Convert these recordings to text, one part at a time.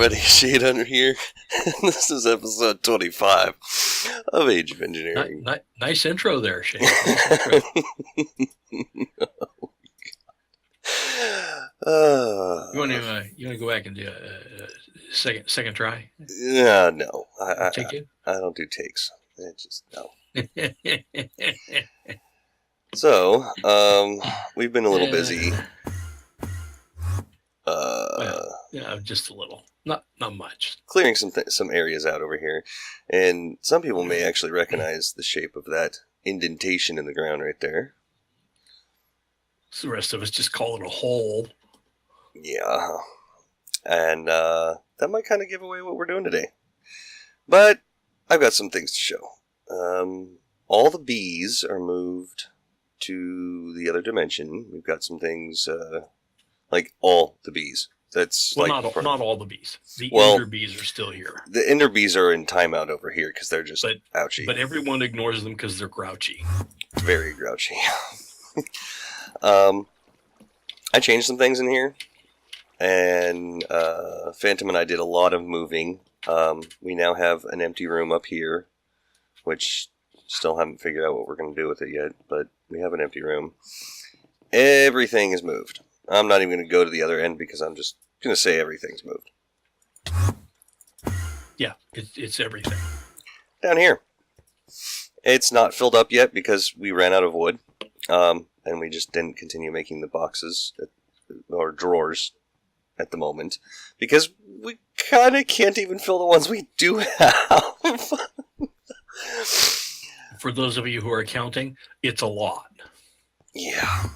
everybody, Shade Hunter here. This is episode 25 of Age of Engineering. Nice intro there, Shane. Nice intro. You want to go back and do a second try? Yeah, no. I don't do takes. No. So, we've been a little busy. Just a little. Not much. Clearing some areas out over here. And some people may actually recognize the shape of that indentation in the ground right there. So the rest of us just call it a hole. Yeah. And that might kind of give away what we're doing today. But I've got some things to show. All the bees are moved to the other dimension. We've got some things, like all the bees. That's not all the bees. The ender bees are still here. The ender bees are in timeout over here because they're just ouchy. But everyone ignores them because they're grouchy. Very grouchy. I changed some things in here, and Phantom and I did a lot of moving. We now have an empty room up here, which still haven't figured out what we're going to do with it yet, but we have an empty room. Everything is moved. I'm not even going to go to the other end because I'm just going to say everything's moved. Yeah, it's everything. Down here. It's not filled up yet because we ran out of wood, and we just didn't continue making the boxes or drawers at the moment because we kind of can't even fill the ones we do have. For those of you who are counting, it's a lot. Yeah.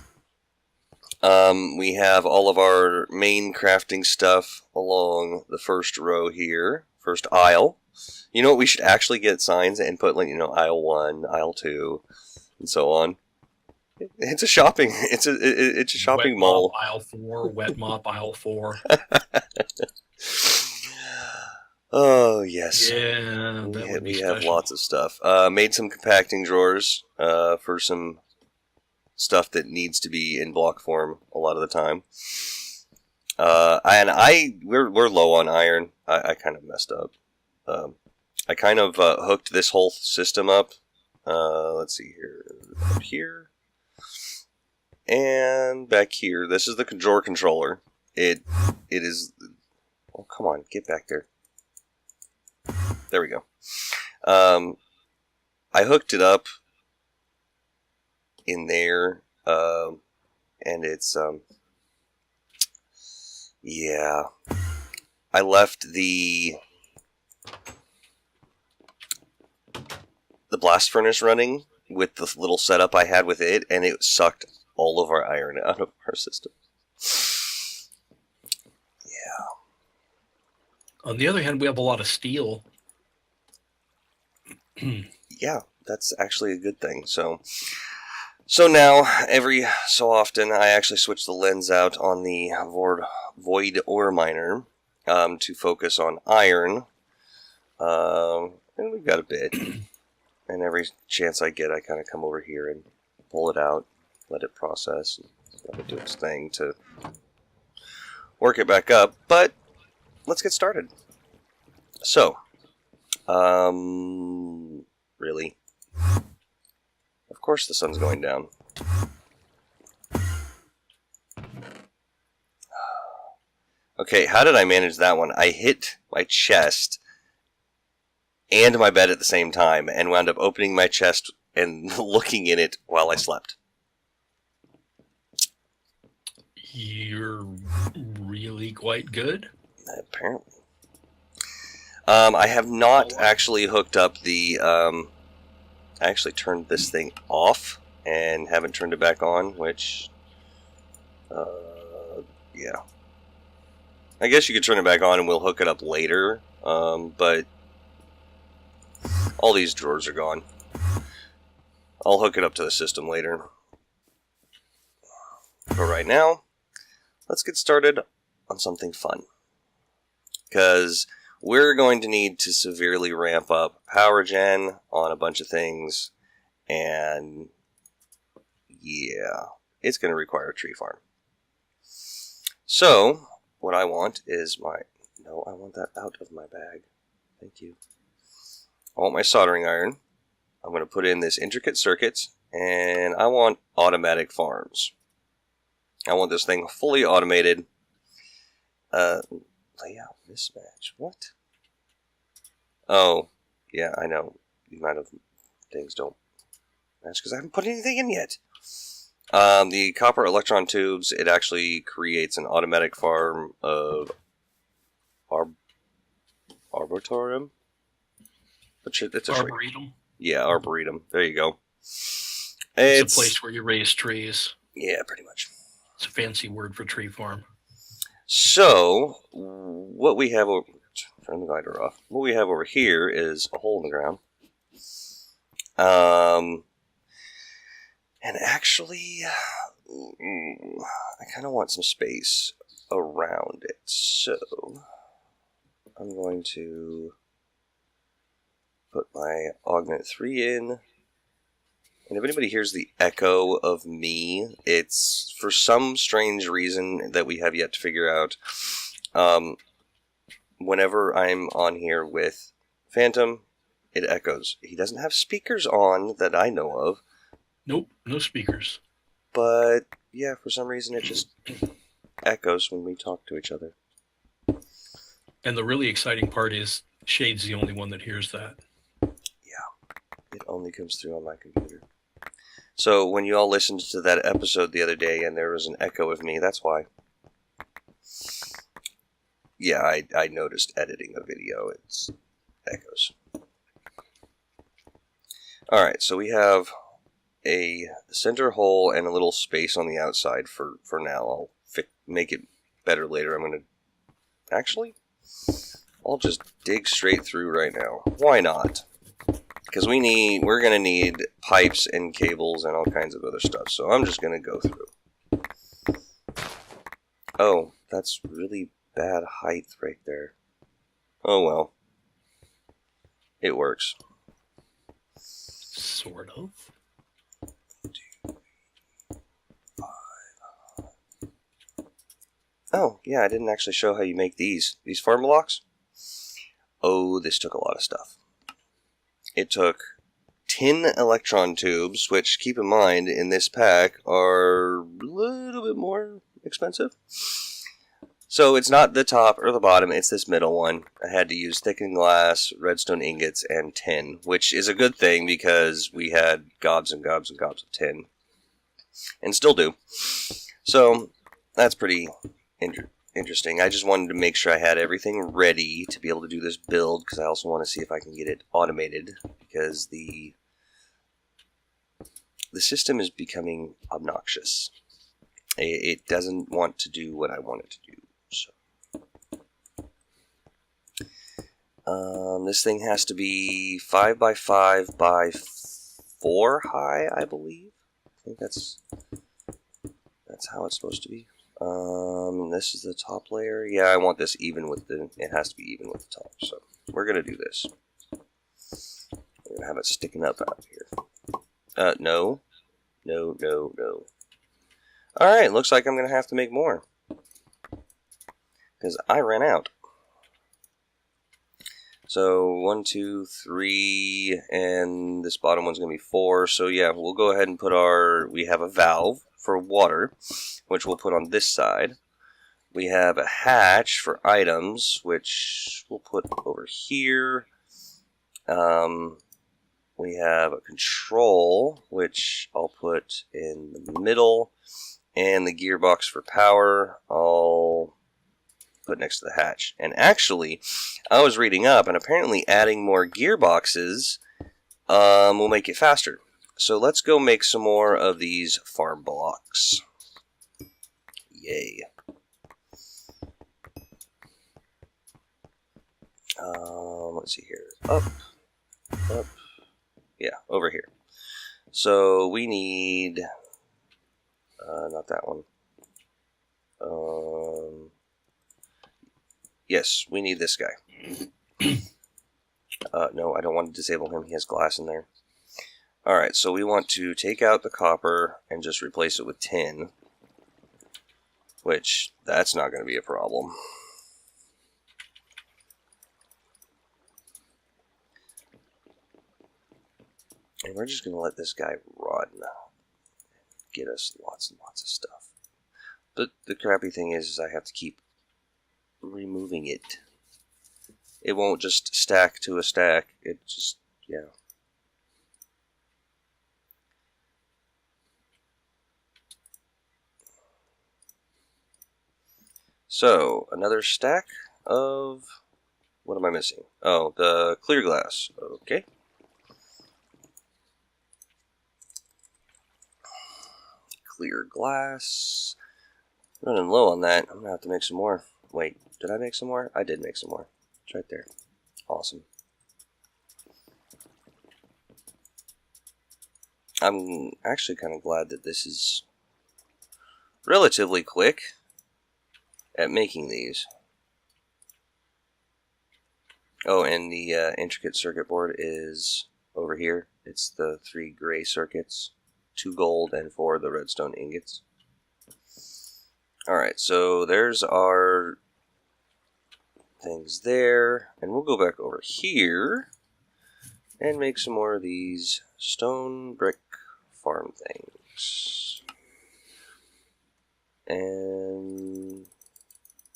We have all of our main crafting stuff along the first row here, first aisle. You know what? We should actually get signs and put, aisle 1, aisle 2, and so on. It's a shopping. It's a shopping wet mall. Mop, aisle 4, wet mop, aisle 4. Oh yes. Yeah, we have lots of stuff. Made some compacting drawers for some stuff that needs to be in block form a lot of the time. We're low on iron. I kind of messed up. I kind of hooked this whole system up. Let's see here, up here, and back here. This is the drawer controller. It is. Oh, come on, get back there. There we go. I hooked it up in there, and it's, yeah. I left the blast furnace running with the little setup I had with it, and it sucked all of our iron out of our system. On the other hand, we have a lot of steel. Yeah, that's actually a good thing. So now, every so often, I actually switch the lens out on the Void Ore Miner to focus on iron. And we've got a bit. And every chance I get, I kind of come over here and pull it out, let it process, and let it do its thing to work it back up. But let's get started. So, really? Of course the sun's going down. Okay, how did I manage that one? I hit my chest and my bed at the same time and wound up opening my chest and looking in it while I slept. You're really quite good? Apparently. I have not actually hooked up the... I actually turned this thing off and haven't turned it back on, which... yeah. I guess you could turn it back on and we'll hook it up later, but... all these drawers are gone. I'll hook it up to the system later. But right now, let's get started on something fun. Because we're going to need to severely ramp up power gen on a bunch of things. And yeah, it's going to require a tree farm. So, what I want is my No, I want that out of my bag. Thank you. I want my soldering iron. I'm going to put in this intricate circuit, and I want automatic farms. I want this thing fully automated. Layout mismatch. What? Oh, yeah, I know. The amount of things don't match because I haven't put anything in yet. The copper electron tubes, it actually creates an automatic farm of Arboretum? It's a Arboretum? Yeah, Arboretum. There you go. It's a place where you raise trees. Yeah, pretty much. It's a fancy word for tree farm. So, what we have over... Turn the glider off. What we have over here is a hole in the ground. And actually, I kind of want some space around it. So, I'm going to put my Augment 3 in. And if anybody hears the echo of me, it's for some strange reason that we have yet to figure out. Whenever I'm on here with Phantom, it echoes. He doesn't have speakers on that I know of. Nope, no speakers. But, yeah, for some reason it just echoes when we talk to each other. And the really exciting part is Shade's the only one that hears that. Yeah, it only comes through on my computer. So when you all listened to that episode the other day and there was an echo of me, that's why. Yeah, I noticed editing a video, it's echoes. Alright, so we have a center hole and a little space on the outside for now. I'll make it better later. I'm going to... Actually, I'll just dig straight through right now. Why not? Because we're going to need pipes and cables and all kinds of other stuff. So I'm just going to go through. Oh, that's really bad height right there. Oh well. It works. Sort of. 2, 5. Oh, yeah, I didn't actually show how you make these farm blocks. Oh, this took a lot of stuff. It took 10 electron tubes, which, keep in mind, in this pack are a little bit more expensive. So it's not the top or the bottom, it's this middle one. I had to use thickened glass, redstone ingots, and tin, which is a good thing because we had gobs and gobs and gobs of tin. And still do. So that's pretty interesting. I just wanted to make sure I had everything ready to be able to do this build, because I also want to see if I can get it automated, because the system is becoming obnoxious. It doesn't want to do what I want it to do. So, this thing has to be 5 by 5 by 4 high, I believe. I think that's how it's supposed to be. This is the top layer. Yeah, I want this even with it has to be even with the top. So we're gonna do this. We're gonna have it sticking up out here. No. Alright, looks like I'm gonna have to make more. Because I ran out. So 1, 2, 3, and this bottom one's gonna be 4. So yeah, we'll go ahead and put we have a valve for water, which we'll put on this side. We have a hatch for items, which we'll put over here. We have a control, which I'll put in the middle. And the gearbox for power, I'll put next to the hatch. And actually, I was reading up, and apparently adding more gearboxes will make it faster. So let's go make some more of these farm blocks. Yay. Let's see here. Up. Yeah, over here. So we need... not that one. Yes, we need this guy. No, I don't want to disable him. He has glass in there. Alright, so we want to take out the copper and just replace it with tin. Which, that's not going to be a problem. And we're just going to let this guy run. Get us lots and lots of stuff. But the crappy thing is I have to keep removing it. It won't just stack to a stack. It just, yeah. So, another stack of... What am I missing? Oh, the clear glass. Okay. Clear glass. Running low on that. I'm going to have to make some more. Wait, did I make some more? I did make some more. It's right there. Awesome. I'm actually kind of glad that this is relatively quick at making these. Oh, and the intricate circuit board is over here. It's the 3 gray circuits, 2 gold, and 4 the redstone ingots. Alright, so there's our things there. And we'll go back over here and make some more of these stone brick farm things. And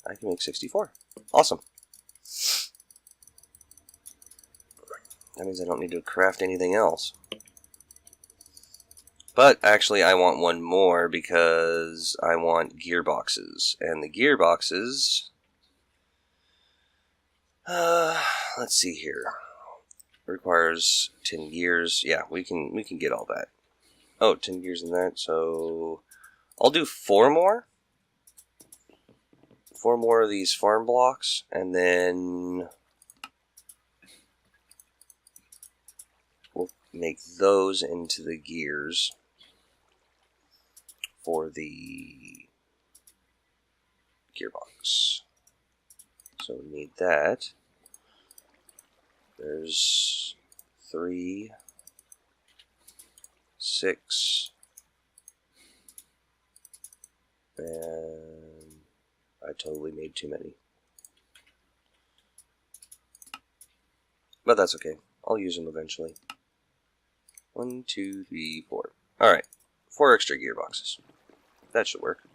I can make 64. Awesome. That means I don't need to craft anything else. But actually I want one more because I want gearboxes. And the gearboxes... let's see here. Requires 10 gears. Yeah, we can get all that. Oh, 10 gears in that, so... I'll do 4 more. 4 more of these farm blocks, and then... we'll make those into the gears for the gearbox. So we need that. There's 3, 6, and I totally made too many. But that's okay. I'll use them eventually. 1, 2, 3, 4. Alright. 4 extra gearboxes. That should work.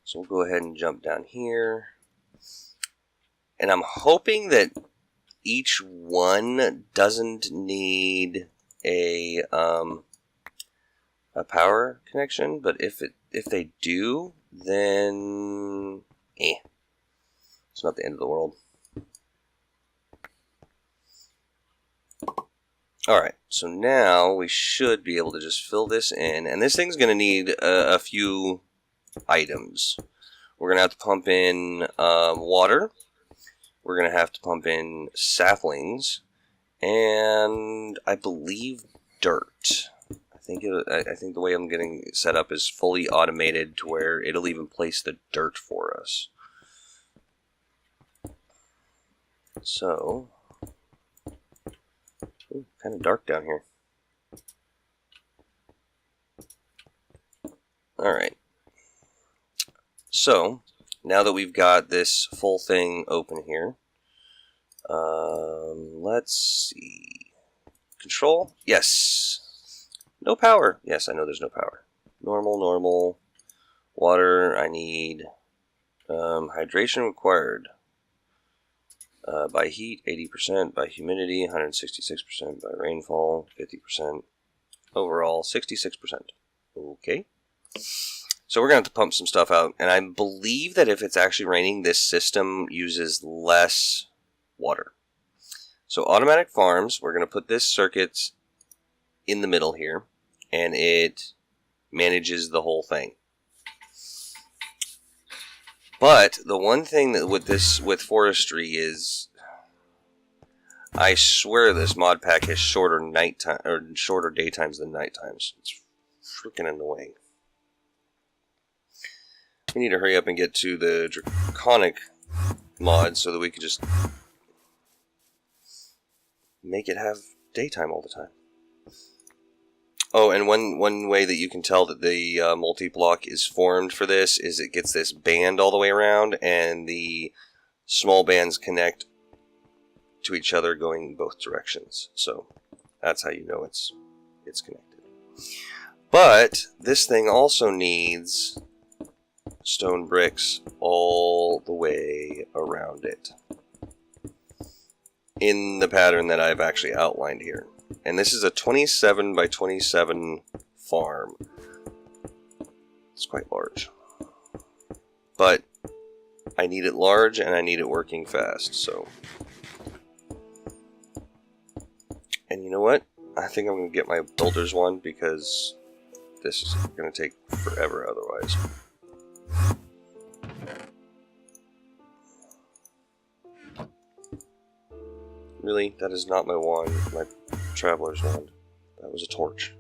So we'll go ahead and jump down here. And I'm hoping that each one doesn't need a power connection, but if they do, then it's not the end of the world. Alright, so now we should be able to just fill this in, and this thing's going to need a few items. We're going to have to pump in water. We're going to have to pump in saplings, and I believe dirt. I think the way I'm getting it set up is fully automated to where it'll even place the dirt for us. So, kind of dark down here. Alright. So, now that we've got this full thing open here, let's see. Control? Yes. No power. Yes, I know there's no power. Normal. Water, I need. Hydration required. By heat, 80%. By humidity, 166%. By rainfall, 50%. Overall, 66%. Okay. So we're going to have to pump some stuff out. And I believe that if it's actually raining, this system uses less water. So automatic farms, we're going to put this circuit in the middle here. And it manages the whole thing. But the one thing that with Forestry is, I swear this mod pack has shorter nighttime or shorter daytimes than night times. It's freaking annoying. We need to hurry up and get to the draconic mod so that we can just make it have daytime all the time. Oh, and one way that you can tell that the multi-block is formed for this is it gets this band all the way around, and the small bands connect to each other going both directions. So that's how you know it's connected. But this thing also needs stone bricks all the way around it in the pattern that I've actually outlined here. And this is a 27 by 27 farm. It's quite large. But I need it large and I need it working fast, so. And you know what? I think I'm going to get my builder's one because this is going to take forever otherwise. Really? That is not my wand, my traveler's wand. That was a torch.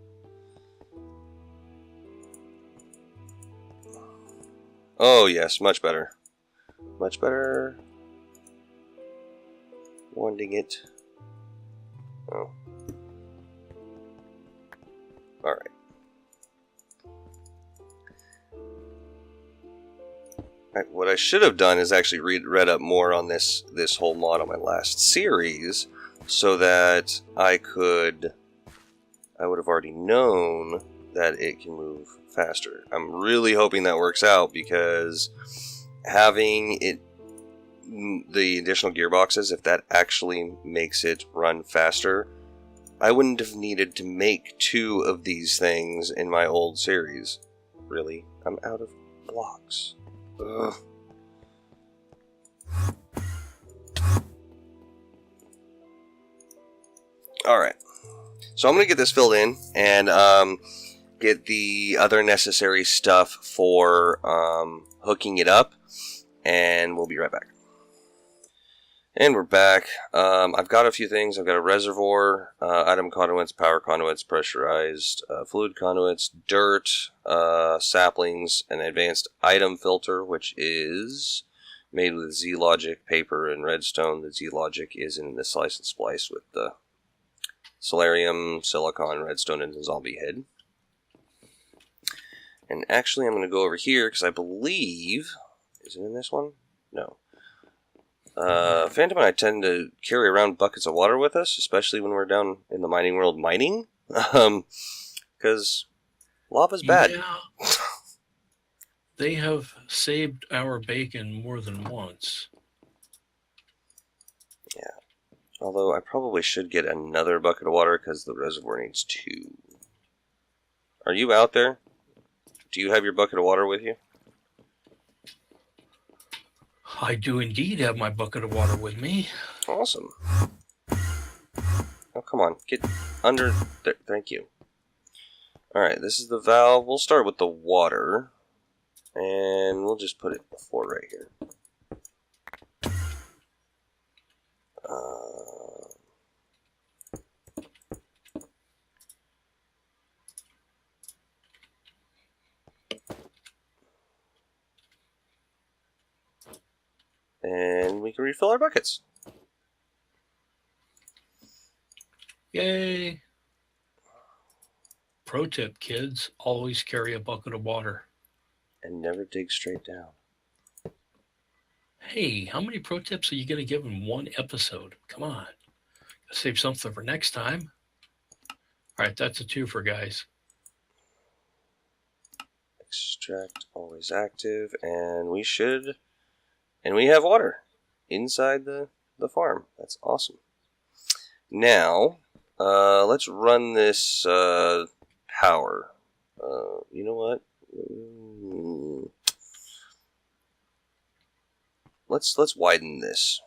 Oh yes, much better. Much better. Wanding it. Oh. Alright. Right, what I should have done is actually read up more on this whole mod on my last series, so that I would have already known that it can move faster. I'm really hoping that works out, because having the additional gearboxes, if that actually makes it run faster, I wouldn't have needed to make 2 of these things in my old series. Really, I'm out of blocks. Ugh. Alright, so I'm going to get this filled in and get the other necessary stuff for hooking it up, and we'll be right back. And we're back. I've got a few things. I've got a reservoir, item conduits, power conduits, pressurized fluid conduits, dirt, saplings, an advanced item filter, which is made with Z-Logic, paper, and redstone. The Z-Logic is in the slice and splice with the solarium, silicon, redstone, and zombie head. And actually, I'm going to go over here because I believe... Is it in this one? No. Phantom and I tend to carry around buckets of water with us, especially when we're down in the mining world mining. Because lava's bad. Yeah. They have saved our bacon more than once. Yeah. Although I probably should get another bucket of water because the reservoir needs 2. Are you out there? Do you have your bucket of water with you? I do indeed have my bucket of water with me. Awesome. Oh, come on. Get under there. Thank you. Alright, this is the valve. We'll start with the water. And we'll just put it before right here. And we can refill our buckets. Yay! Pro tip, kids, always carry a bucket of water. And never dig straight down. Hey, how many pro tips are you going to give in one episode? Come on. Save something for next time. All right, that's a 2 for guys. Extract always active, and we should... And we have water inside the farm. That's awesome. Now, let's run this power. You know what? Let's widen this.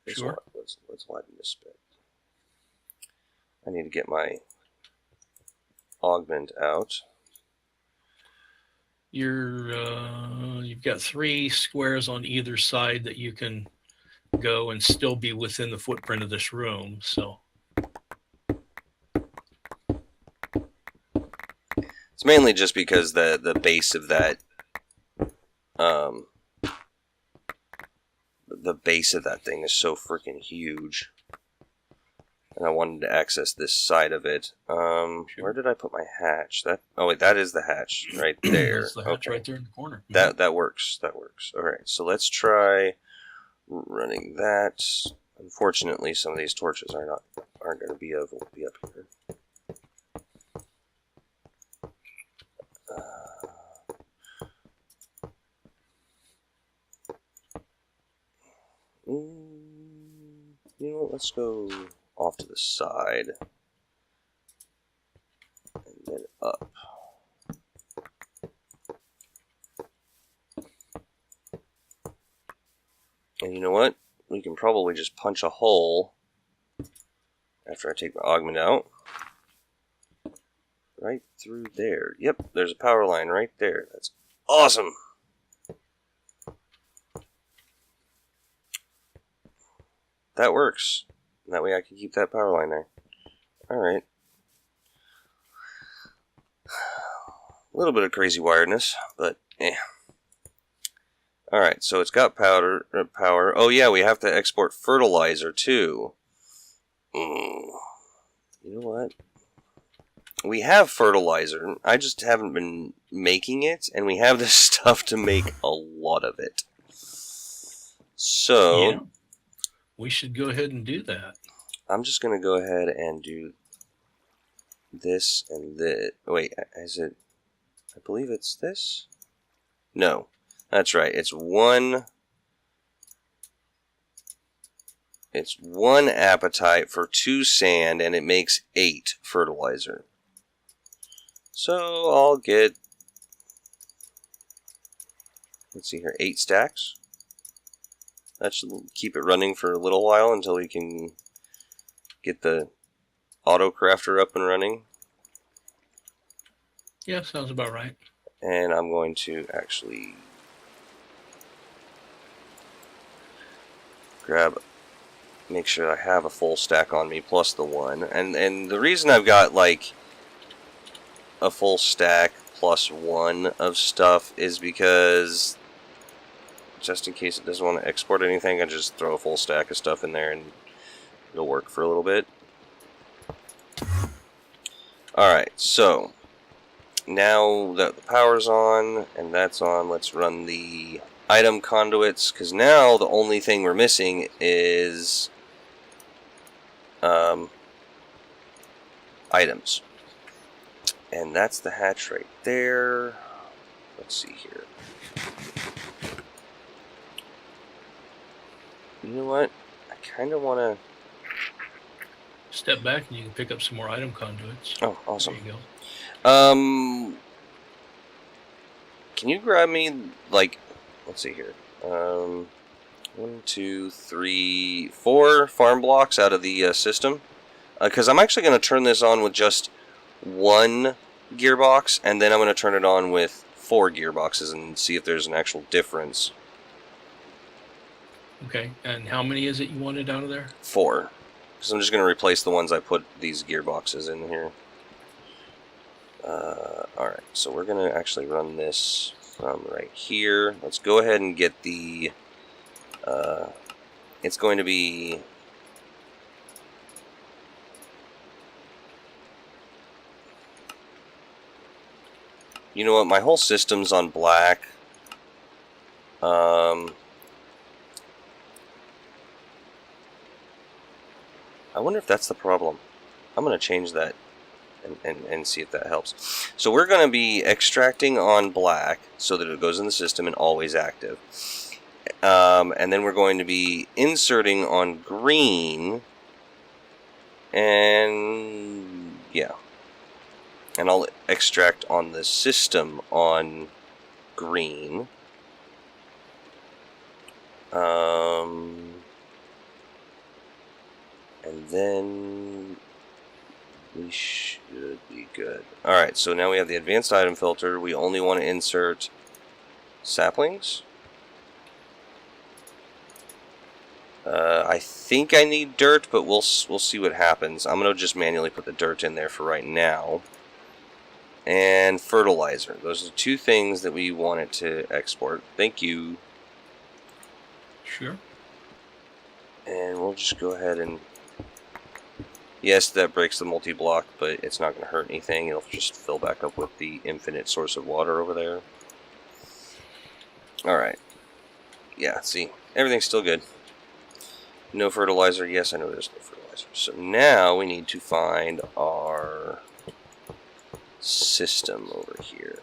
Sure. Let's widen this bit. I need to get my augment out. You've got 3 squares on either side that you can go and still be within the footprint of this room. So it's mainly just because the base of that the base of that thing is so freaking huge, and I wanted to access this side of it. Sure. Where did I put my hatch? Oh wait, that is the hatch right there. That's the hatch right there in the corner. That works. That works. All right, so let's try running that. Unfortunately, some of these torches aren't going to be able to be up here. You know what? Let's go off to the side and then up. And you know what? We can probably just punch a hole after I take my augment out. Right through there. Yep, there's a power line right there. That's awesome. That works. That way I can keep that power line there. Alright. A little bit of crazy wiredness, but eh. Alright, so it's got power. Oh yeah, we have to export fertilizer too. You know what? We have fertilizer. I just haven't been making it, and we have this stuff to make a lot of it. So, yeah, we should go ahead and do that. I'm just going to go ahead and do this and this. Wait, is it? I believe it's this? No, that's right. It's one apatite for 2 sand, and it makes 8 fertilizer. So I'll get, let's see here, 8 stacks. That should keep it running for a little while until we can get the auto crafter up and running. Yeah, sounds about right. And I'm going to actually make sure I have a full stack on me plus the 1. And the reason I've got like a full stack plus 1 of stuff is because just in case it doesn't want to export anything, I just throw a full stack of stuff in there and it'll work for a little bit. Alright, so now that the power's on and that's on, let's run the item conduits, because now the only thing we're missing is items. And that's the hatch right there. Let's see here. You know what? I kind of want to step back and you can pick up some more item conduits. Oh, awesome. There you go. Can you grab me, like, let's see here. 1, 2, 3, 4 farm blocks out of the system. Because I'm actually going to turn this on with just 1 gearbox, and then I'm going to turn it on with 4 gearboxes and see if there's an actual difference. Okay, and how many is it you wanted out of there? 4. Because I'm just going to replace the ones I put these gearboxes in here. Alright, so we're going to actually run this from right here. Let's go ahead and get the... it's going to be... You know what, my whole system's on black. I wonder if that's the problem. I'm going to change that and see if that helps. So we're going to be extracting on black so that it goes in the system and always active. And then we're going to be inserting on green. And yeah. And I'll extract on the system on green. And then we should be good. Alright, so now we have the advanced item filter. We only want to insert saplings. I think I need dirt, but we'll see what happens. I'm going to just manually put the dirt in there for right now. And fertilizer. Those are 2 things that we wanted to export. Thank you. Sure. And we'll just go ahead and... Yes, that breaks the multi-block, but it's not going to hurt anything. It'll just fill back up with the infinite source of water over there. Alright. Yeah, see, everything's still good. No fertilizer. Yes, I know there's no fertilizer. So now we need to find our system over here.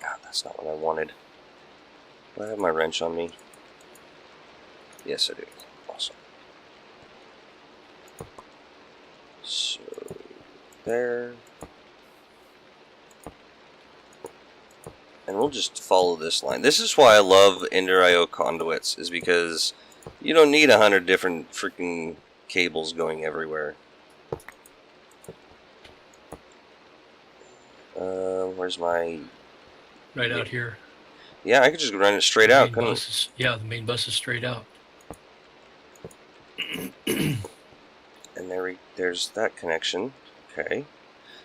God, that's not what I wanted. Do I have my wrench on me? Yes, I do. Awesome. So, there. And we'll just follow this line. This is why I love Ender IO conduits, is because you don't need 100 different freaking cables going everywhere. Where's my... Right out here. Yeah, I could just run it straight out, couldn't I? Yeah, the main bus is straight out. And there's that connection. Okay.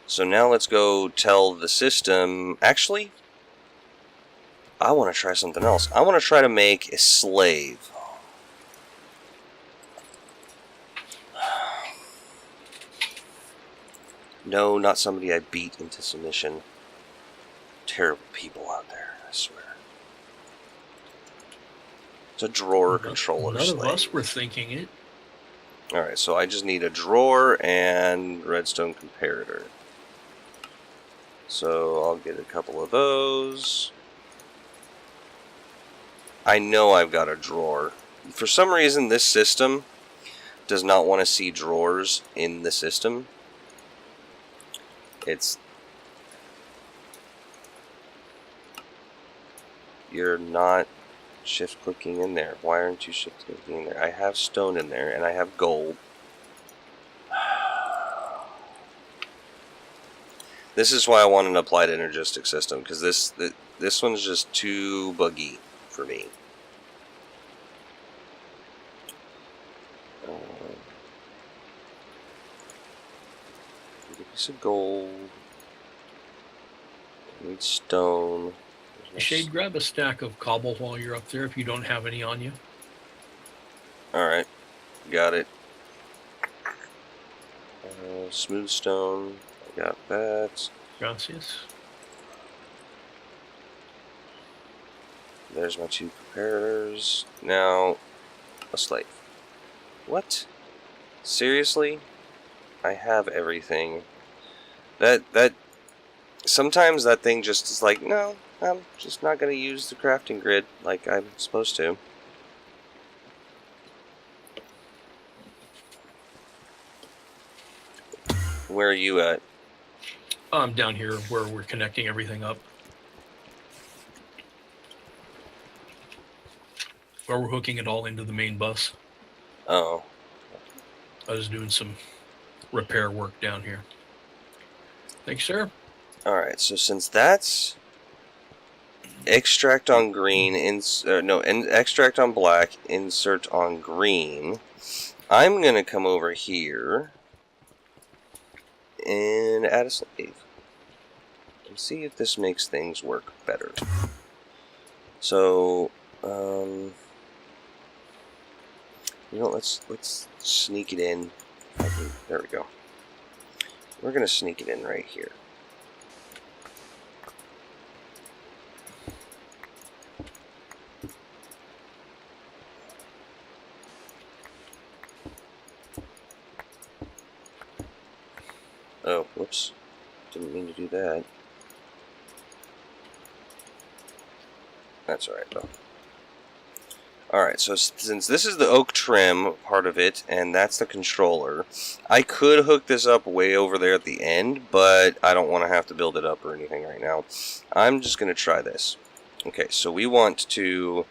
So now let's go tell the system... Actually, I want to try something else. I want to try to make a slave. No, not somebody I beat into submission. Terrible people out there, I swear. It's a drawer controller None slave. of us were thinking it. Alright, so I just need a drawer and redstone comparator. So I'll get a couple of those. I know I've got a drawer. For some reason, this system does not want to see drawers in the system. You're not shift clicking in there. Why aren't you shift clicking in there? I have stone in there and I have gold. This is why I want an applied energistic system, because this one's just too buggy for me. Get a piece of gold. I need stone. Shade, grab a stack of cobble while you're up there if you don't have any on you. Alright, got it. Smooth stone, I got that. Gracias. There's my 2 comparators. Now, a slave. What? Seriously? I have everything. Sometimes that thing just is like, no, I'm just not going to use the crafting grid like I'm supposed to. Where are you at? I'm down here where we're connecting everything up. Where we're hooking it all into the main bus. Oh. I was doing some repair work down here. Thanks, sir. Alright, so since that's extract on green, extract on black, insert on green, I'm going to come over here and add a slave and see if this makes things work better. So, you know, let's sneak it in. There we go. We're going to sneak it in right here. Oh, whoops. Didn't mean to do that. That's alright, though. Alright, so since this is the oak trim part of it, and that's the controller, I could hook this up way over there at the end, but I don't want to have to build it up or anything right now. I'm just going to try this. Okay, so we want to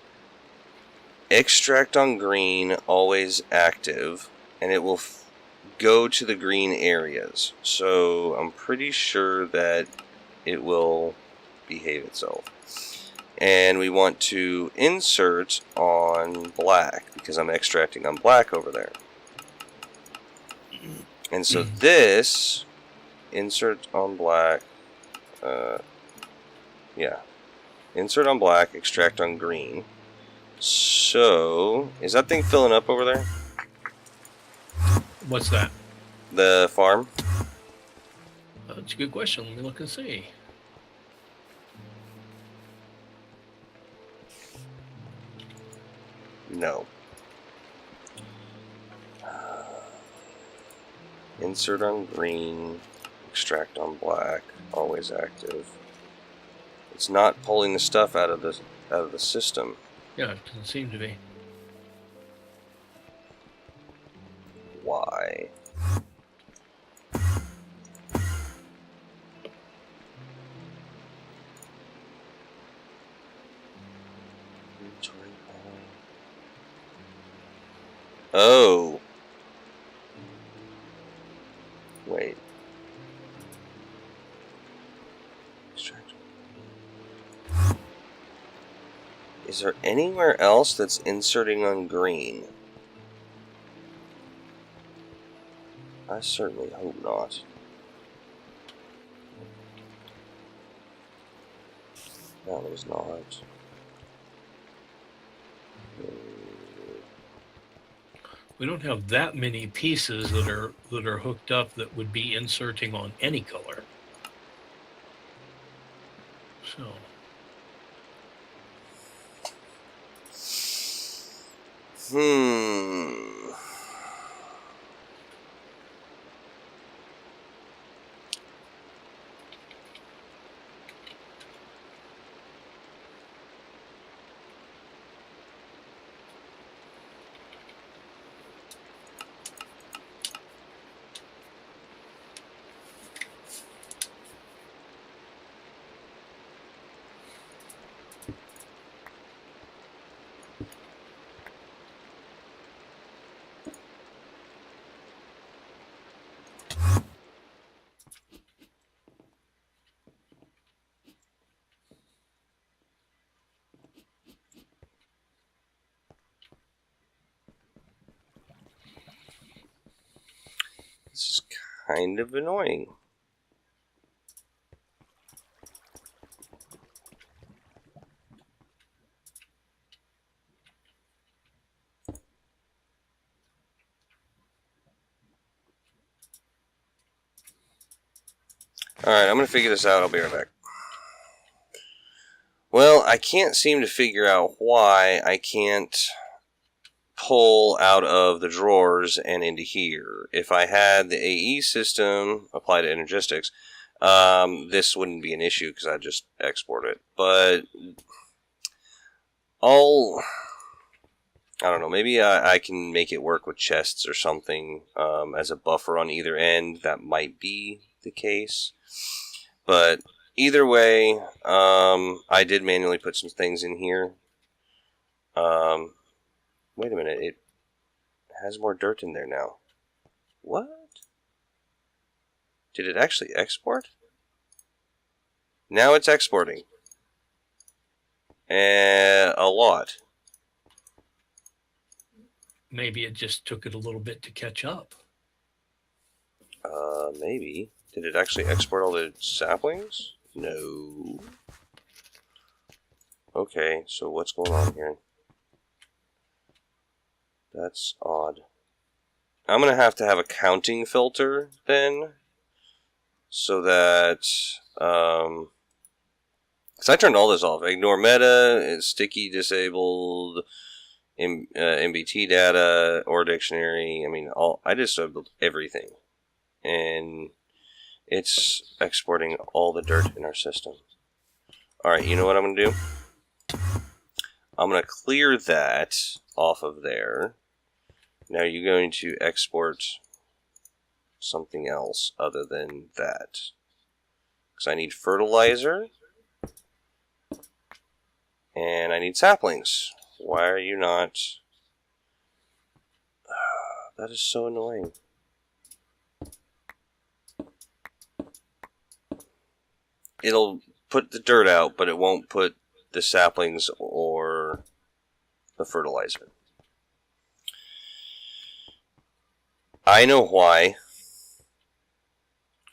extract on green, always active, and it will go to the green areas. So I'm pretty sure that it will behave itself. And we want to insert on black, because I'm extracting on black over there. And so this, insert on black, insert on black, extract on green. So, is that thing filling up over there? What's that? The farm? That's a good question. Let me look and see. No. Insert on green. Extract on black. Always active. It's not pulling the stuff out of the system. Yeah, it doesn't seem to be. Why? Oh. Wait. Is there anywhere else that's inserting on green? I certainly hope not. That was not. We don't have that many pieces that are hooked up that would be inserting on any color. So. This is kind of annoying. Alright, I'm going to figure this out. I'll be right back. Well, I can't seem to figure out why I can't pull out of the drawers and into here. If I had the AE system applied to Energistics, this wouldn't be an issue because I'd just export it. But I don't know, maybe I can make it work with chests or something as a buffer on either end. That might be the case. But either way, I did manually put some things in here. Wait a minute, it has more dirt in there now. What? Did it actually export? Now it's exporting. A lot. Maybe it just took it a little bit to catch up. Maybe. Did it actually export all the saplings? No. Okay, so what's going on here? That's odd. I'm going to have a counting filter then, so that, because I turned all this off. Ignore meta, sticky disabled, MBT data, or dictionary. I mean, I disabled everything. And it's exporting all the dirt in our system. Alright, you know what I'm going to do? I'm going to clear that off of there. Now you're going to export something else other than that. Because I need fertilizer. And I need saplings. Why are you not? That is so annoying. It'll put the dirt out, but it won't put the saplings or the fertilizer. I know why.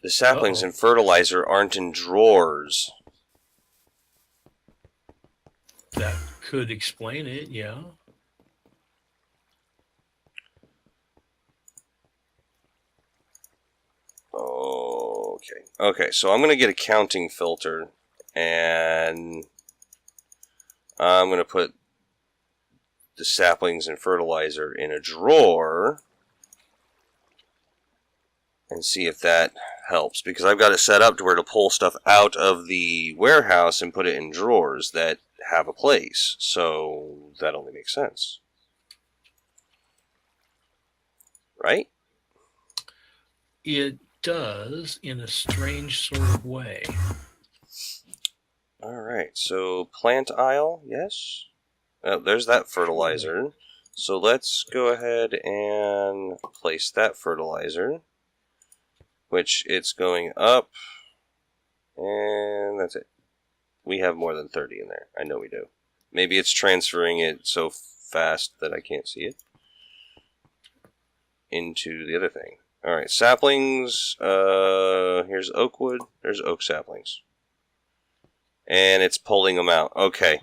The saplings and fertilizer aren't in drawers. That could explain it, yeah. Okay, so I'm going to get a counting filter, and I'm going to put the saplings and fertilizer in a drawer and see if that helps, because I've got it set up to where to pull stuff out of the warehouse and put it in drawers that have a place, so that only makes sense, right? It does, in a strange sort of way. Alright, so plant aisle, yes. Oh, there's that fertilizer. So let's go ahead and place that fertilizer, which it's going up, and that's it. We have more than 30 in there. I know we do. Maybe it's transferring it so fast that I can't see it into the other thing. Alright, saplings. Here's oak wood. There's oak saplings. And it's pulling them out. Okay.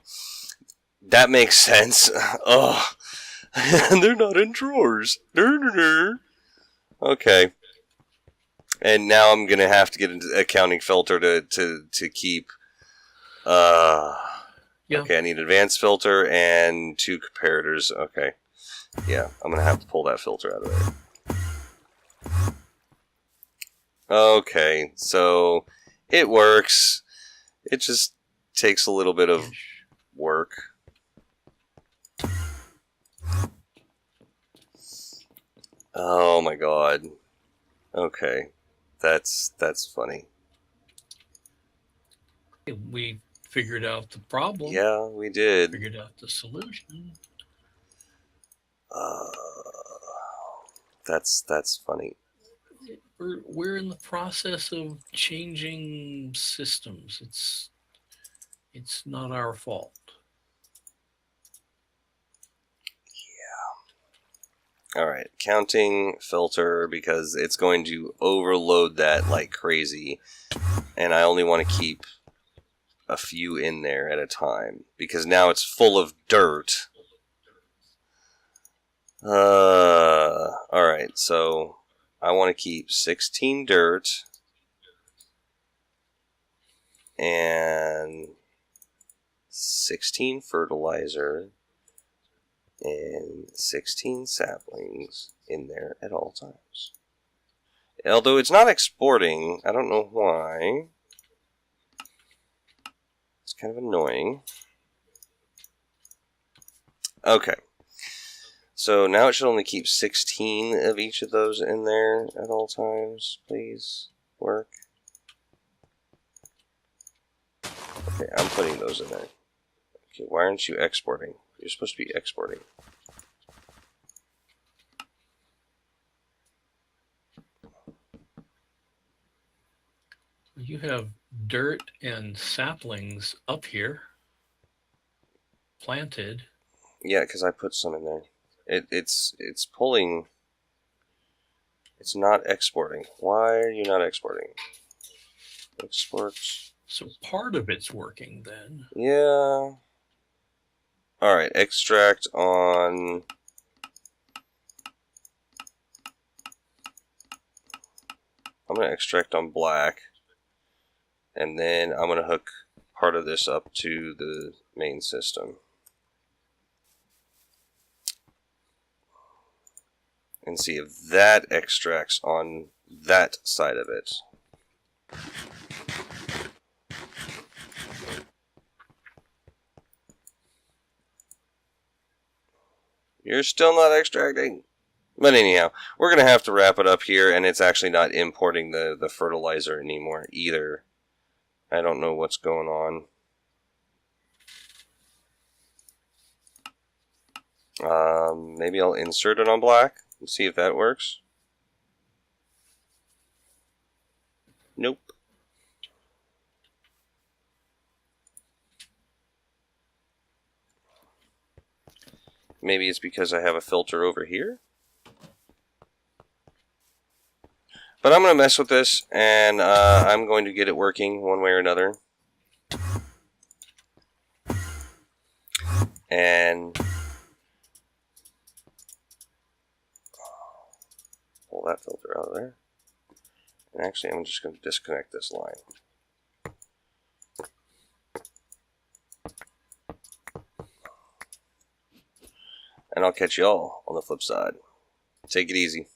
That makes sense. Oh. And they're not in drawers. Okay. And now I'm going to have to get an accounting filter to keep... Yeah. Okay, I need advanced filter and 2 comparators. Okay. Yeah, I'm going to have to pull that filter out of there. Okay, so it works. It just takes a little bit of work. Oh my god. Okay. That's funny. We figured out the problem. Yeah, we did. Figured out the solution. That's funny. We're in the process of changing systems. It's not our fault. Alright, counting filter, because it's going to overload that like crazy, and I only want to keep a few in there at a time, because now it's full of dirt. Alright, so I want to keep 16 dirt and 16 fertilizer and 16 saplings in there at all times. Although it's not exporting, I don't know why. It's kind of annoying. Okay. So now it should only keep 16 of each of those in there at all times. Please work. Okay, I'm putting those in there. Okay, why aren't you exporting? You're supposed to be exporting. You have dirt and saplings up here planted. Yeah, because I put some in there. It's pulling. It's not exporting. Why are you not exporting? Export. So part of it's working then. Yeah. Alright, extract on... I'm going to extract on black. And then I'm going to hook part of this up to the main system. And see if that extracts on that side of it. You're still not extracting. But anyhow, we're going to have to wrap it up here, and it's actually not importing the fertilizer anymore either. I don't know what's going on. Maybe I'll insert it on black and see if that works. Nope. Maybe it's because I have a filter over here. But I'm going to mess with this, and I'm going to get it working one way or another. And pull that filter out of there. And actually, I'm just going to disconnect this line. and I'll catch y'all on the flip side. Take it easy.